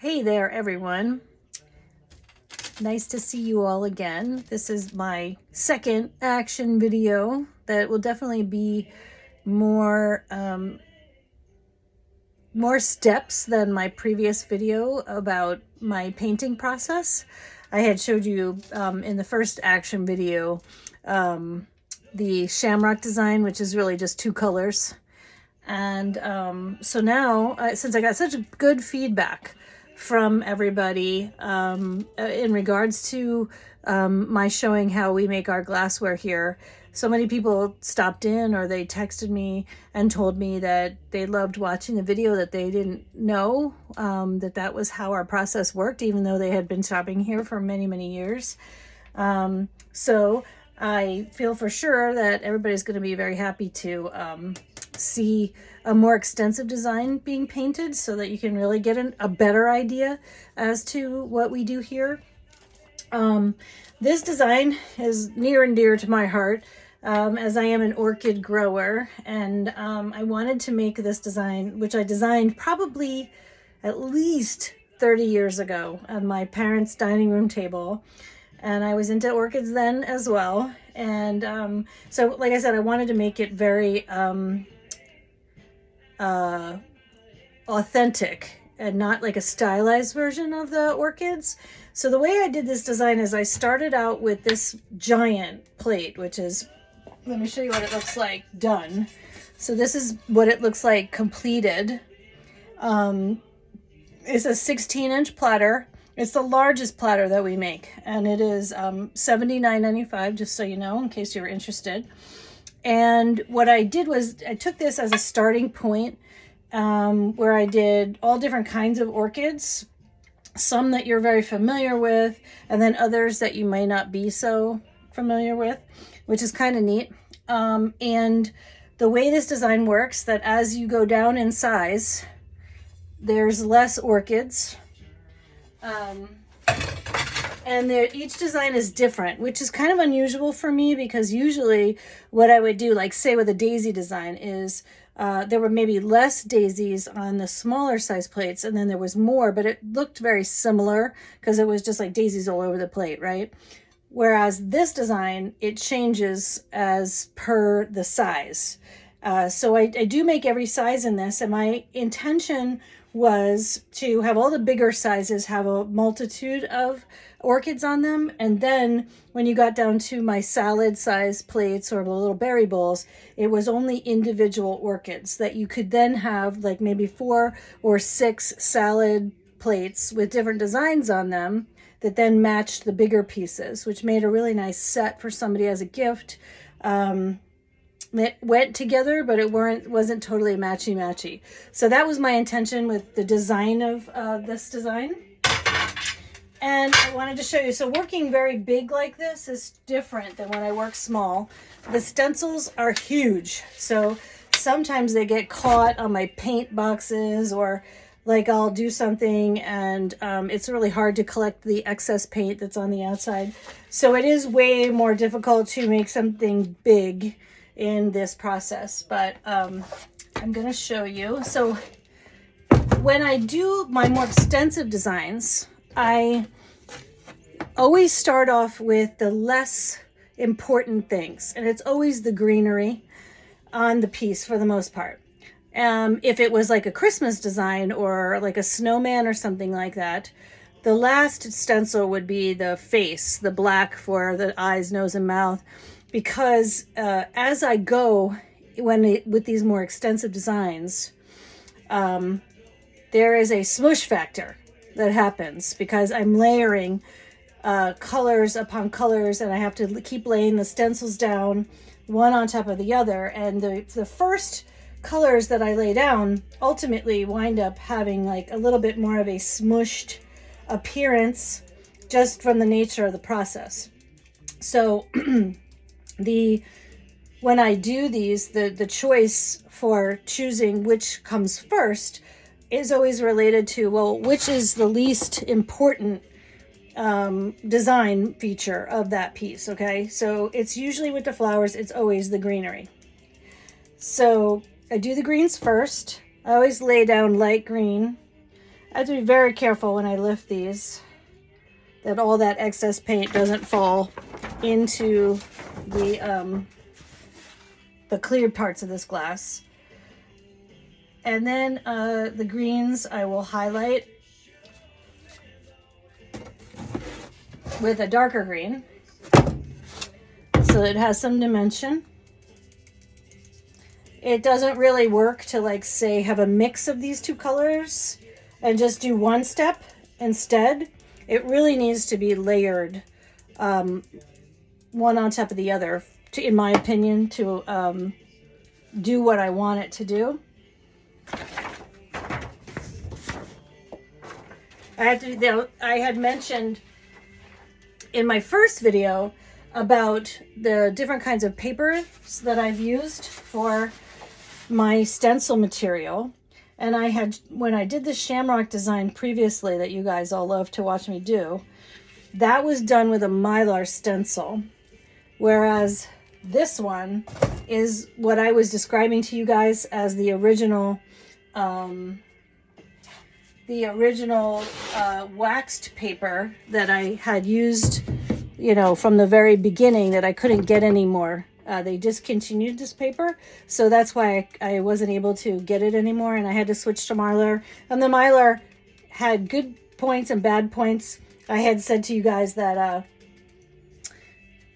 Hey there, everyone. Nice to see you all again. This is my second action video that will definitely be more more steps than my previous video about my painting process. I had showed you in the first action video the shamrock design, which is really just two colors. And so now, since I got such good feedback from everybody in regards to my showing how we make our glassware here, so many people stopped in or they texted me and told me that they loved watching the video, that they didn't know that was how our process worked, even though they had been shopping here for many, many years. So I feel for sure that everybody's going to be very happy to see a more extensive design being painted so that you can really get a better idea as to what we do here. This design is near and dear to my heart as I am an orchid grower, and I wanted to make this design, which I designed probably at least 30 years ago on my parents' dining room table. And I was into orchids then as well. And so, like I said, I wanted to make it very authentic and not like a stylized version of the orchids. So the way I did this design is I started out with this giant plate, which is, let me show you what it looks like done. So this is what it looks like completed. It's a 16-inch platter. It's the largest platter that we make, and it is $79.95, just so you know, in case you're interested. And what I did was I took this as a starting point where I did all different kinds of orchids, some that you're very familiar with, and then others that you may not be so familiar with, which is kind of neat. And the way this design works, that as you go down in size, there's less orchids. And each design is different, which is kind of unusual for me, because usually what I would do, like say with a daisy design, is there were maybe less daisies on the smaller size plates, and then there was more, but it looked very similar because it was just like daisies all over the plate, right? Whereas this design, it changes as per the size. So I do make every size in this, and my intention was to have all the bigger sizes have a multitude of orchids on them, and then when you got down to my salad size plates or the little berry bowls, it was only individual orchids that you could then have like maybe 4 or 6 salad plates with different designs on them that then matched the bigger pieces, which made a really nice set for somebody as a gift. It went together, but it wasn't totally matchy-matchy. So that was my intention with the design of this design. And I wanted to show you, so working very big like this is different than when I work small. The stencils are huge, so sometimes they get caught on my paint boxes, or like I'll do something and it's really hard to collect the excess paint that's on the outside. So it is way more difficult to make something big in this process, but I'm going to show you. So when I do my more extensive designs, I always start off with the less important things, and it's always the greenery on the piece for the most part. If it was like a Christmas design or like a snowman or something like that, the last stencil would be the face, the black for the eyes, nose, and mouth. Because as I go with these more extensive designs, there is a smush factor that happens because I'm layering colors upon colors, and I have to keep laying the stencils down one on top of the other. And the first colors that I lay down ultimately wind up having like a little bit more of a smushed appearance just from the nature of the process. So when I do these, the choice for choosing which comes first is always related to, well, which is the least important design feature of that piece, okay? So it's usually with the flowers, it's always the greenery. So I do the greens first. I always lay down light green, I have to be very careful when I lift these, that all that excess paint doesn't fall into the clear parts of this glass. And then the greens I will highlight with a darker green so it has some dimension. It doesn't really work to, like, say, have a mix of these two colors and just do one step instead. It really needs to be layered, one on top of the other, in my opinion, to do what I want it to do. I had mentioned in my first video about the different kinds of papers that I've used for my stencil material. And when I did the shamrock design previously that you guys all love to watch me do, that was done with a Mylar stencil. Whereas this one is what I was describing to you guys as the original waxed paper that I had used, from the very beginning, that I couldn't get anymore. They discontinued this paper, so that's why I wasn't able to get it anymore, and I had to switch to Mylar. And the Mylar had good points and bad points. I had said to you guys that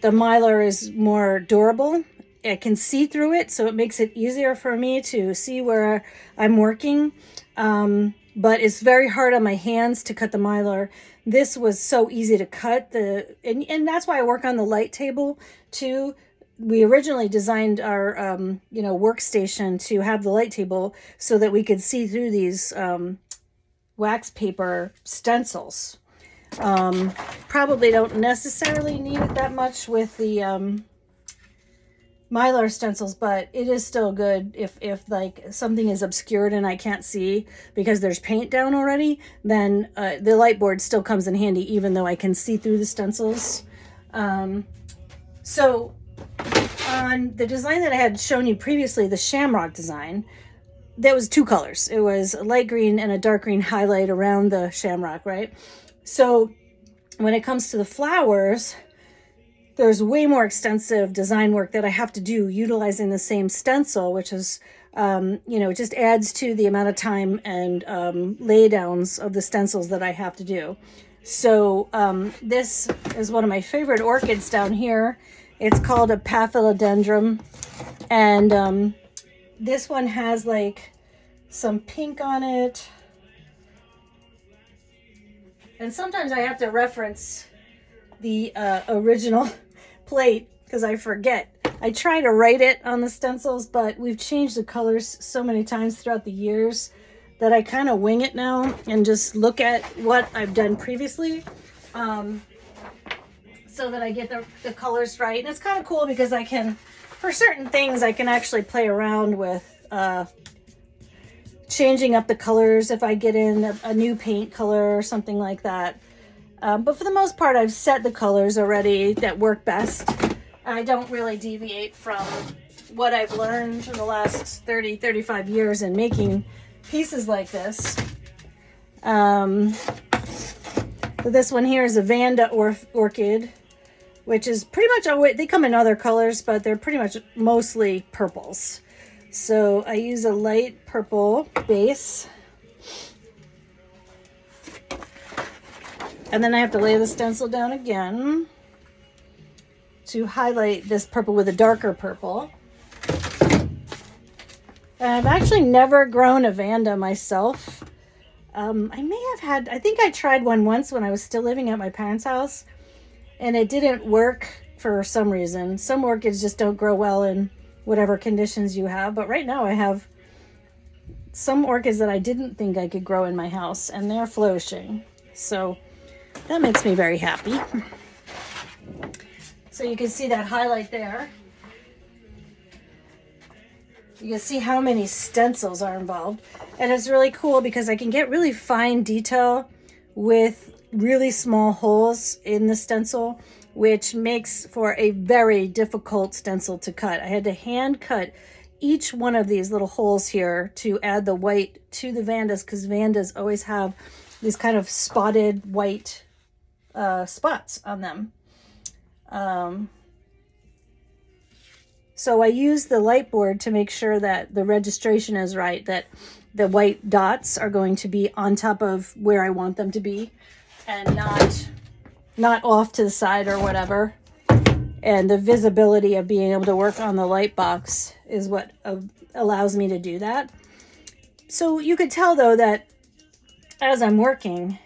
the Mylar is more durable. I can see through it, so it makes it easier for me to see where I'm working. But it's very hard on my hands to cut the Mylar. This was so easy to cut. And that's why I work on the light table too. We originally designed our workstation to have the light table so that we could see through these wax paper stencils. Probably don't necessarily need it that much with the Mylar stencils, but it is still good if like something is obscured and I can't see because there's paint down already, then the light board still comes in handy even though I can see through the stencils. So on the design that I had shown you previously, the shamrock design, there was two colors. It was a light green and a dark green highlight around the shamrock, right? So when it comes to the flowers, there's way more extensive design work that I have to do utilizing the same stencil, which is, it just adds to the amount of time and laydowns of the stencils that I have to do. So this is one of my favorite orchids down here. It's called a Paphiodendron, and this one has like some pink on it. And sometimes I have to reference the original plate because I forget. I try to write it on the stencils, but we've changed the colors so many times throughout the years that I kind of wing it now and just look at what I've done previously. So that I get the colors right. And it's kind of cool because I can, for certain things, I can actually play around with changing up the colors if I get in a new paint color or something like that. But for the most part, I've set the colors already that work best. I don't really deviate from what I've learned in the last 30, 35 years in making pieces like this. This one here is a Vanda orchid, which is pretty much, they come in other colors, but they're pretty much mostly purples. So I use a light purple base. And then I have to lay the stencil down again to highlight this purple with a darker purple. And I've actually never grown a Vanda myself. I think I tried one once when I was still living at my parents' house, and it didn't work for some reason. Some orchids just don't grow well in whatever conditions you have. But right now I have some orchids that I didn't think I could grow in my house, and they're flourishing. So that makes me very happy. So you can see that highlight there. You can see how many stencils are involved. And it's really cool because I can get really fine detail with really small holes in the stencil, which makes for a very difficult stencil to cut. I had to hand cut each one of these little holes here to add the white to the Vandas, because Vandas always have these kind of spotted white spots on them. So I use the light board to make sure that the registration is right, that the white dots are going to be on top of where I want them to be and not off to the side or whatever. And the visibility of being able to work on the light box is what allows me to do that. So you could tell though that as I'm working,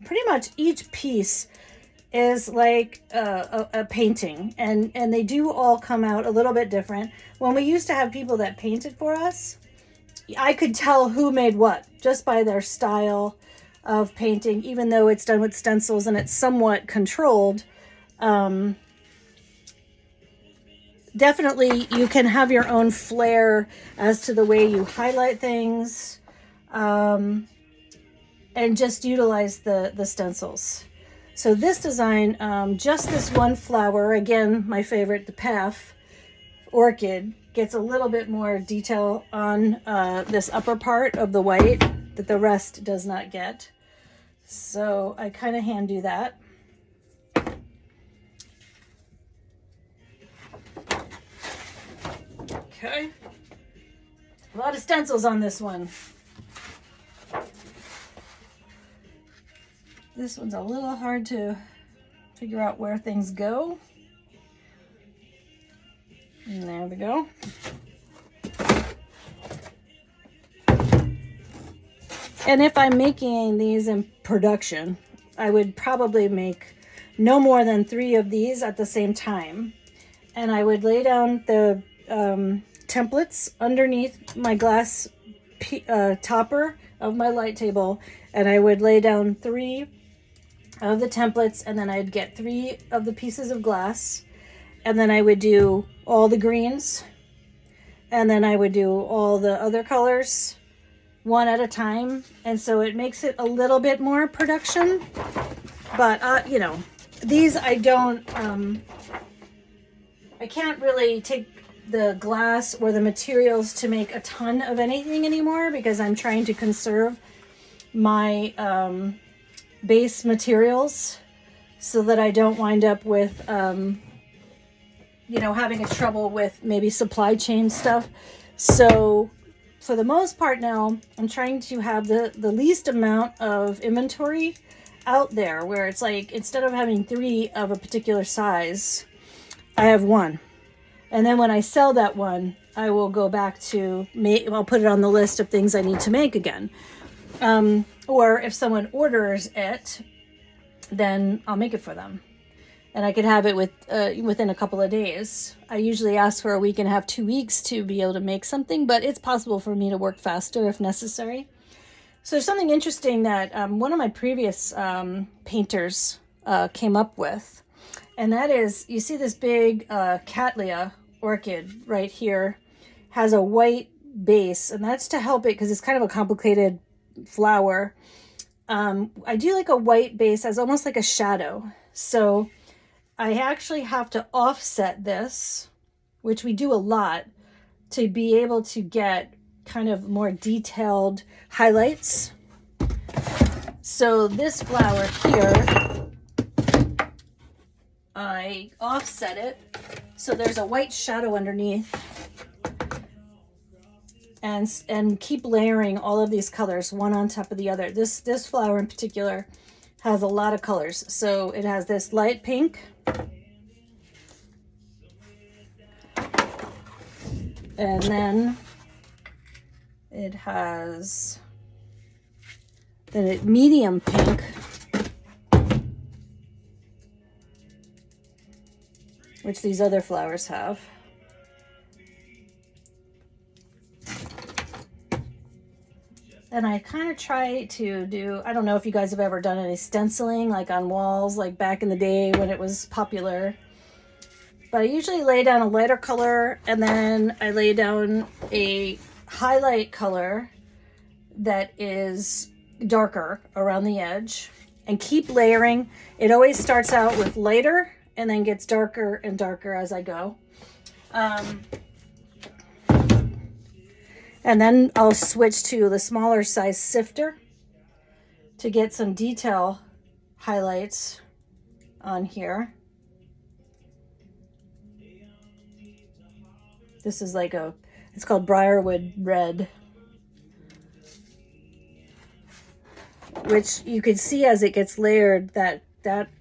pretty much each piece is like a painting, and they do all come out a little bit different. When we used to have people that painted for us, I could tell who made what just by their style of painting, even though it's done with stencils and it's somewhat controlled. Definitely you can have your own flair as to the way you highlight things, and just utilize the stencils. So this design, just this one flower, again, my favorite, the Path Orchid, gets a little bit more detail on this upper part of the white that the rest does not get. So I kind of hand do that. Okay. A lot of stencils on this one. This one's a little hard to figure out where things go. And there we go. And if I'm making these in production, I would probably make no more than 3 of these at the same time. And I would lay down the templates underneath my glass topper of my light table, and I would lay down 3 of the templates, and then I'd get 3 of the pieces of glass, and then I would do all the greens, and then I would do all the other colors one at a time. And so it makes it a little bit more production, but you know, these I don't I can't really take the glass or the materials to make a ton of anything anymore, because I'm trying to conserve my base materials so that I don't wind up with you know, having a trouble with maybe supply chain stuff. So for the most part now, I'm trying to have the least amount of inventory out there, where it's like, instead of having 3 of a particular size, I have 1. And then when I sell that one, I will go back to I'll put it on the list of things I need to make again. Or if someone orders it, then I'll make it for them. And I could have it within a couple of days. I usually ask for a week and a half, 2 weeks to be able to make something, but it's possible for me to work faster if necessary. So there's something interesting that one of my previous painters came up with, and that is, you see this big Cattleya orchid right here has a white base, and that's to help it because it's kind of a complicated flower. I do like a white base as almost like a shadow. So I actually have to offset this, which we do a lot, to be able to get kind of more detailed highlights. So this flower here, I offset it so there's a white shadow underneath, and keep layering all of these colors one on top of the other. This flower in particular has a lot of colors. So it has this light pink, and then it has the medium pink, which these other flowers have. And I kind of try to do, I don't know if you guys have ever done any stenciling like on walls, like back in the day when it was popular. But I usually lay down a lighter color, and then I lay down a highlight color that is darker around the edge, and keep layering. It always starts out with lighter and then gets darker and darker as I go. And then I'll switch to the smaller size sifter to get some detail highlights on here. This is like it's called Briarwood Red, which you could see as it gets layered that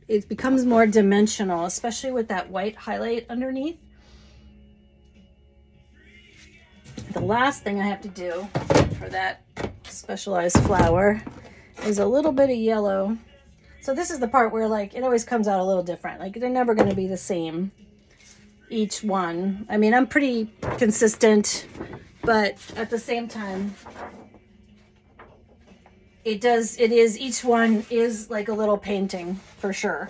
it becomes more dimensional, especially with that white highlight underneath. The last thing I have to do for that specialized flower is a little bit of yellow. So this is the part where like it always comes out a little different. Like they're never going to be the same, each one. I mean, I'm pretty consistent, but at the same time, each one is like a little painting for sure.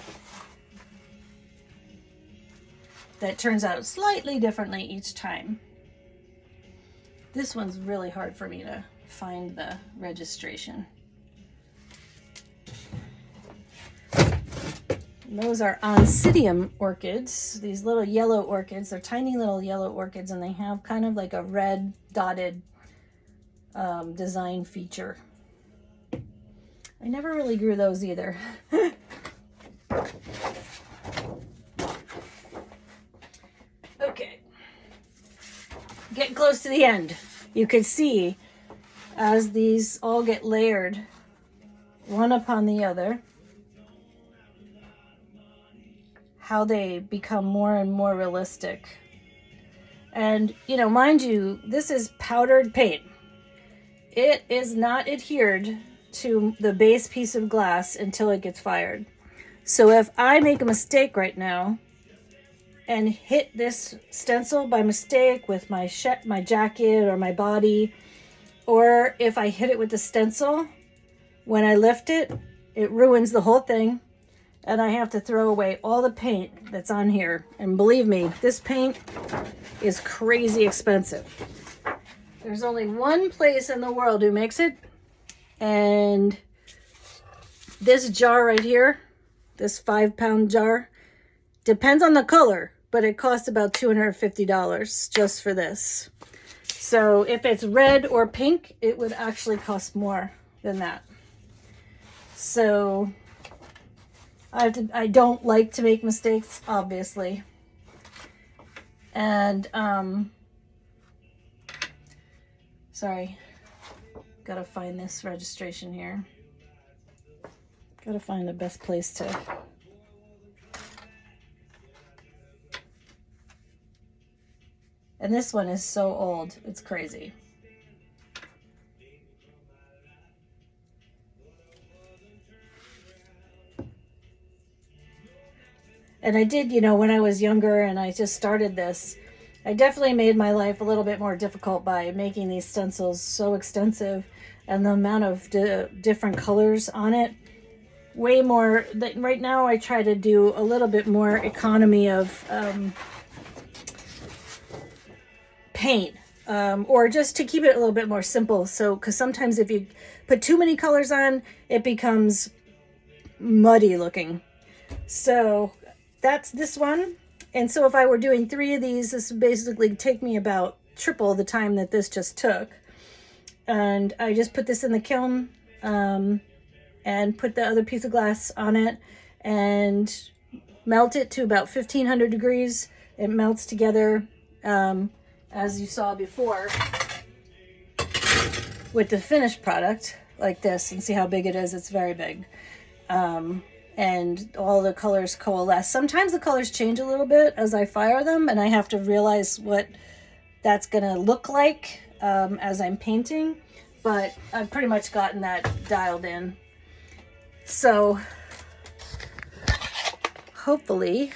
That turns out slightly differently each time. This one's really hard for me to find the registration. And those are Oncidium orchids, these little yellow orchids. They're tiny little yellow orchids, and they have kind of like a red dotted design feature. I never really grew those either. Okay. Getting close to the end. You can see as these all get layered one upon the other, how they become more and more realistic. And, you know, mind you, this is powdered paint. It is not adhered to the base piece of glass until it gets fired. So if I make a mistake right now and hit this stencil by mistake with my jacket or my body, or if I hit it with the stencil, when I lift it, it ruins the whole thing, and I have to throw away all the paint that's on here. And believe me, this paint is crazy expensive. There's only one place in the world who makes it, and this jar right here, this 5-pound jar, depends on the color, but it costs about $250 just for this. So if it's red or pink, it would actually cost more than that. So I don't like to make mistakes, obviously. And sorry, gotta find this registration here. Gotta find the best place to. And this one is so old, it's crazy. And I did, you know, when I was younger and I just started this, I definitely made my life a little bit more difficult by making these stencils so extensive, and the amount of different colors on it. Way more. Right now I try to do a little bit more economy of paint, or just to keep it a little bit more simple. So, because sometimes if you put too many colors on, it becomes muddy looking. So that's this one. And so if I were doing 3 of these, this would basically take me about triple the time that this just took. And I just put this in the kiln, and put the other piece of glass on it and melt it to about 1500 degrees. It melts together, as you saw before with the finished product like this, and see how big it is. It's very big. And all the colors coalesce. Sometimes the colors change a little bit as I fire them, and I have to realize what that's gonna look like as I'm painting, but I've pretty much gotten that dialed in. So hopefully